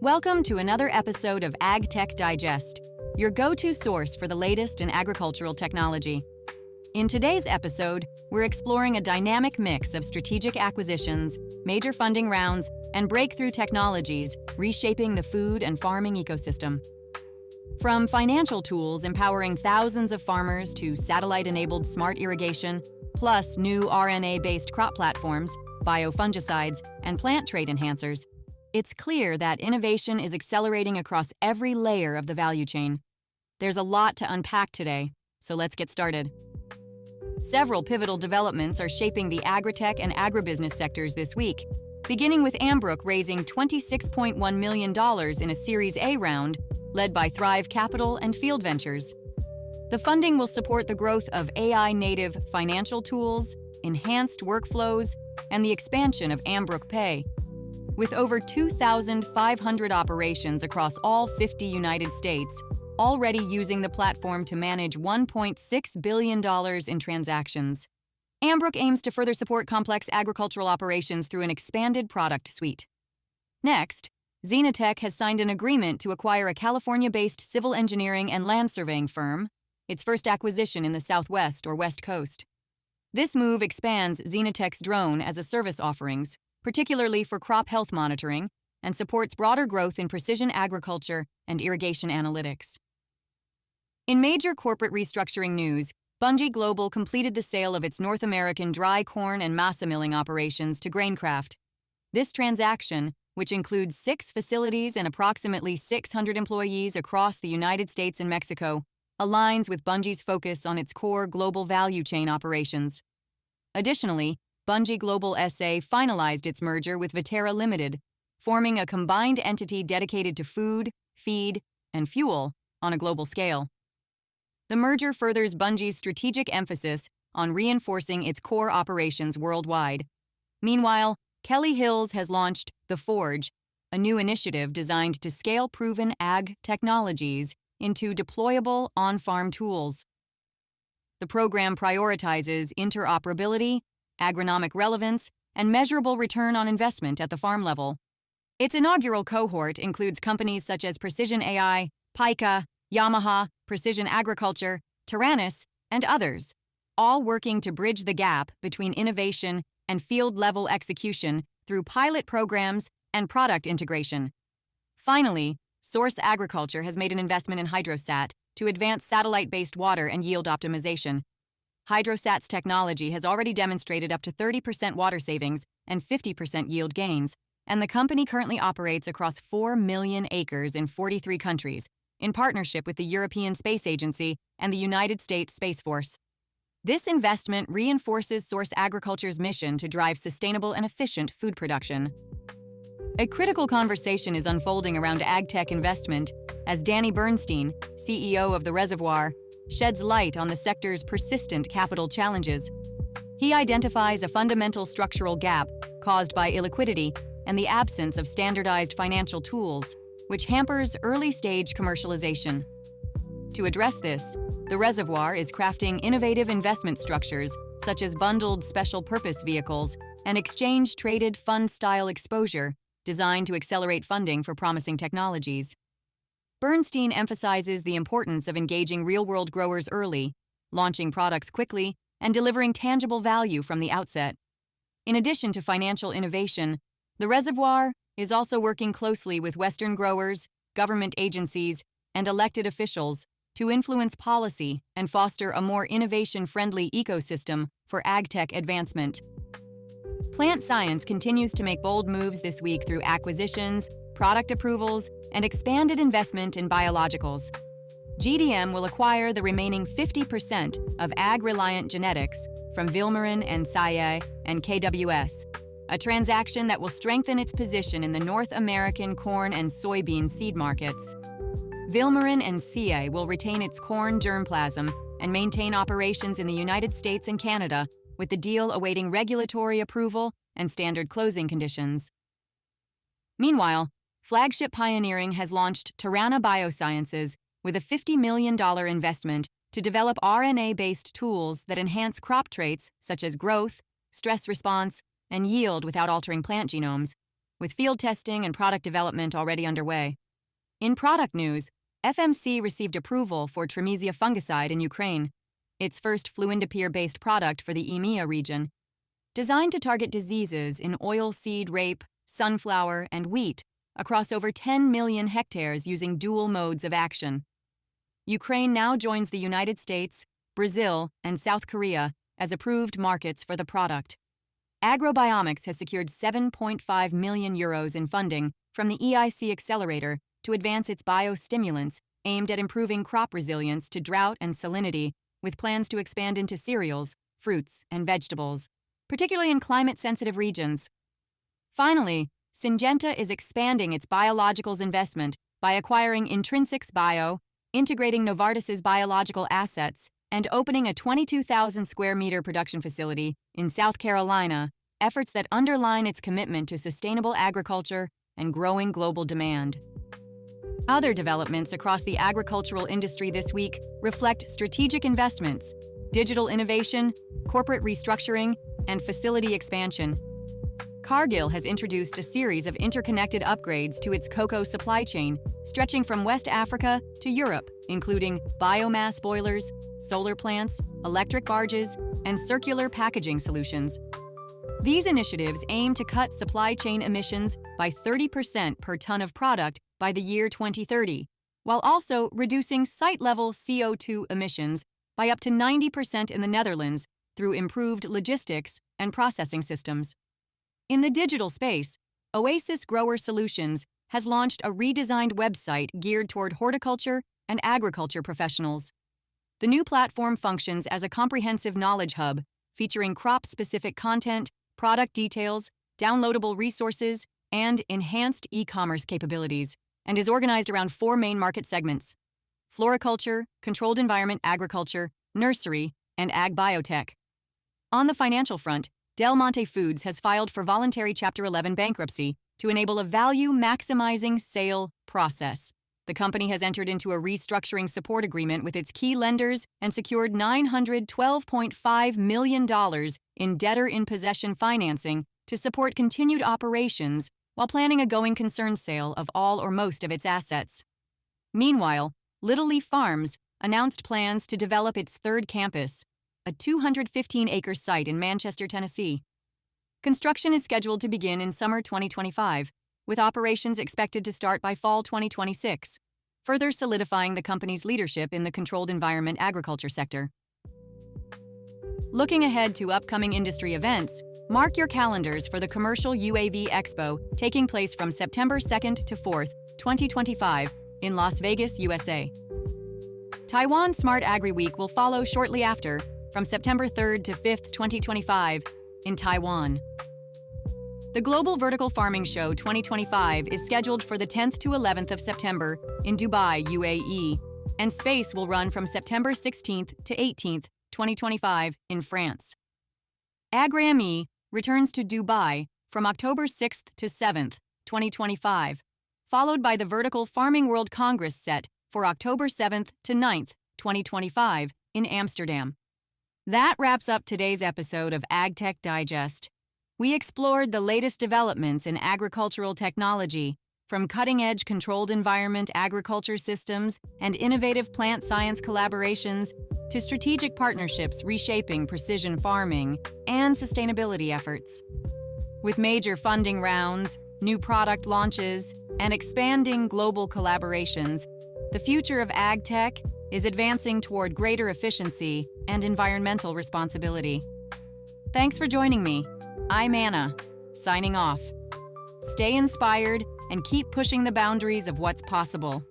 Welcome to another episode of AgTech Digest, your go-to source for the latest in agricultural technology. In today's episode, we're exploring a dynamic mix of strategic acquisitions, major funding rounds, and breakthrough technologies reshaping the food and farming ecosystem. From financial tools empowering thousands of farmers to satellite-enabled smart irrigation, plus new RNA-based crop platforms, biofungicides, and plant trait enhancers, it's clear that innovation is accelerating across every layer of the value chain. There's a lot to unpack today, so let's get started. Several pivotal developments are shaping the agritech and agribusiness sectors this week, beginning with Ambrook raising $26.1 million in a Series A round, led by Thrive Capital and Field Ventures. The funding will support the growth of AI-native financial tools, enhanced workflows, and the expansion of Ambrook Pay. With over 2,500 operations across all 50 United States, already using the platform to manage $1.6 billion in transactions, Ambrook aims to further support complex agricultural operations through an expanded product suite. Next, Zenatech has signed an agreement to acquire a California-based civil engineering and land surveying firm, its first acquisition in the Southwest or West Coast. This move expands Zenatech's drone-as-a-service offerings, particularly for crop health monitoring, and supports broader growth in precision agriculture and irrigation analytics. In major corporate restructuring news, Bunge Global completed the sale of its North American dry corn and masa milling operations to Graincraft. This transaction, which includes 6 facilities and approximately 600 employees across the United States and Mexico, aligns with Bunge's focus on its core global value chain operations. Additionally, Bunge Global SA finalized its merger with Viterra Limited, forming a combined entity dedicated to food, feed, and fuel on a global scale. The merger furthers Bunge's strategic emphasis on reinforcing its core operations worldwide. Meanwhile, Kelly Hills has launched The Forge, a new initiative designed to scale proven ag technologies into deployable on-farm tools. The program prioritizes interoperability, agronomic relevance, and measurable return on investment at the farm level. Its inaugural cohort includes companies such as Precision AI, Pika, Yamaha, Precision Agriculture, Taranis, and others, all working to bridge the gap between innovation and field-level execution through pilot programs and product integration. Finally, Source Agriculture has made an investment in Hydrosat to advance satellite-based water and yield optimization. Hydrosat's technology has already demonstrated up to 30% water savings and 50% yield gains, and the company currently operates across 4 million acres in 43 countries, in partnership with the European Space Agency and the United States Space Force. This investment reinforces Source Agriculture's mission to drive sustainable and efficient food production. A critical conversation is unfolding around AgTech investment as Danny Bernstein, CEO of The Reservoir, sheds light on the sector's persistent capital challenges. He identifies a fundamental structural gap caused by illiquidity and the absence of standardized financial tools, which hampers early-stage commercialization. To address this, The Reservoir is crafting innovative investment structures such as bundled special-purpose vehicles and exchange-traded fund-style exposure designed to accelerate funding for promising technologies. Bernstein emphasizes the importance of engaging real-world growers early, launching products quickly, and delivering tangible value from the outset. In addition to financial innovation, The Reservoir is also working closely with Western growers, government agencies, and elected officials to influence policy and foster a more innovation-friendly ecosystem for agtech advancement. Plant Science continues to make bold moves this week through acquisitions, product approvals, and expanded investment in biologicals. GDM will acquire the remaining 50% of ag-reliant genetics from Vilmorin and Saye and KWS, a transaction that will strengthen its position in the North American corn and soybean seed markets. Vilmorin and Saye will retain its corn germplasm and maintain operations in the United States and Canada, with the deal awaiting regulatory approval and standard closing conditions. Meanwhile, Flagship Pioneering has launched Tarana Biosciences with a $50 million investment to develop RNA-based tools that enhance crop traits such as growth, stress response, and yield without altering plant genomes. with field testing and product development already underway. In product news, FMC received approval for Trimesia fungicide in Ukraine, its first fluindapyr-based product for the EMEA region. Designed to target diseases in oilseed rape, sunflower, and wheat across over 10 million hectares using dual modes of action. Ukraine now joins the United States, Brazil, and South Korea as approved markets for the product. Agrobiomics has secured €7.5 million in funding from the EIC Accelerator to advance its biostimulants aimed at improving crop resilience to drought and salinity, with plans to expand into cereals, fruits, and vegetables, particularly in climate-sensitive regions. Finally, Syngenta is expanding its biologicals investment by acquiring Intrinsics Bio, integrating Novartis's biological assets, and opening a 22,000 square meter production facility in South Carolina, efforts that underline its commitment to sustainable agriculture and growing global demand. Other developments across the agricultural industry this week reflect strategic investments, digital innovation, corporate restructuring, and facility expansion. Cargill has introduced a series of interconnected upgrades to its cocoa supply chain, stretching from West Africa to Europe, including biomass boilers, solar plants, electric barges, and circular packaging solutions. These initiatives aim to cut supply chain emissions by 30% per ton of product by the year 2030, while also reducing site-level CO2 emissions by up to 90% in the Netherlands through improved logistics and processing systems. In the digital space, Oasis Grower Solutions has launched a redesigned website geared toward horticulture and agriculture professionals. The new platform functions as a comprehensive knowledge hub, featuring crop-specific content, product details, downloadable resources, and enhanced e-commerce capabilities, and is organized around 4 main market segments: floriculture, controlled environment agriculture, nursery, and ag biotech. On the financial front, Del Monte Foods has filed for voluntary Chapter 11 bankruptcy to enable a value-maximizing sale process. The company has entered into a restructuring support agreement with its key lenders and secured $912.5 million in debtor-in-possession financing to support continued operations while planning a going concern sale of all or most of its assets. Meanwhile, Little Leaf Farms announced plans to develop its third campus, a 215-acre site in Manchester, Tennessee. Construction is scheduled to begin in summer 2025, with operations expected to start by fall 2026, further solidifying the company's leadership in the controlled environment agriculture sector. Looking ahead to upcoming industry events, mark your calendars for the Commercial UAV Expo taking place from September 2nd to 4th, 2025, in Las Vegas, USA. Taiwan Smart Agri Week will follow shortly after, from September 3rd to 5th, 2025, in Taiwan. The Global Vertical Farming Show 2025 is scheduled for the 10th to 11th of September in Dubai, UAE, and Space will run from September 16th to 18th, 2025, in France. AgRAME returns to Dubai from October 6th to 7th, 2025, followed by the Vertical Farming World Congress set for October 7th to 9th, 2025, in Amsterdam. That wraps up today's episode of AgTech Digest. We explored the latest developments in agricultural technology, from cutting-edge controlled environment agriculture systems and innovative plant science collaborations to strategic partnerships reshaping precision farming and sustainability efforts. With major funding rounds, new product launches, and expanding global collaborations, the future of AgTech is advancing toward greater efficiency and environmental responsibility. Thanks for joining me. I'm Anna, signing off. Stay inspired and keep pushing the boundaries of what's possible.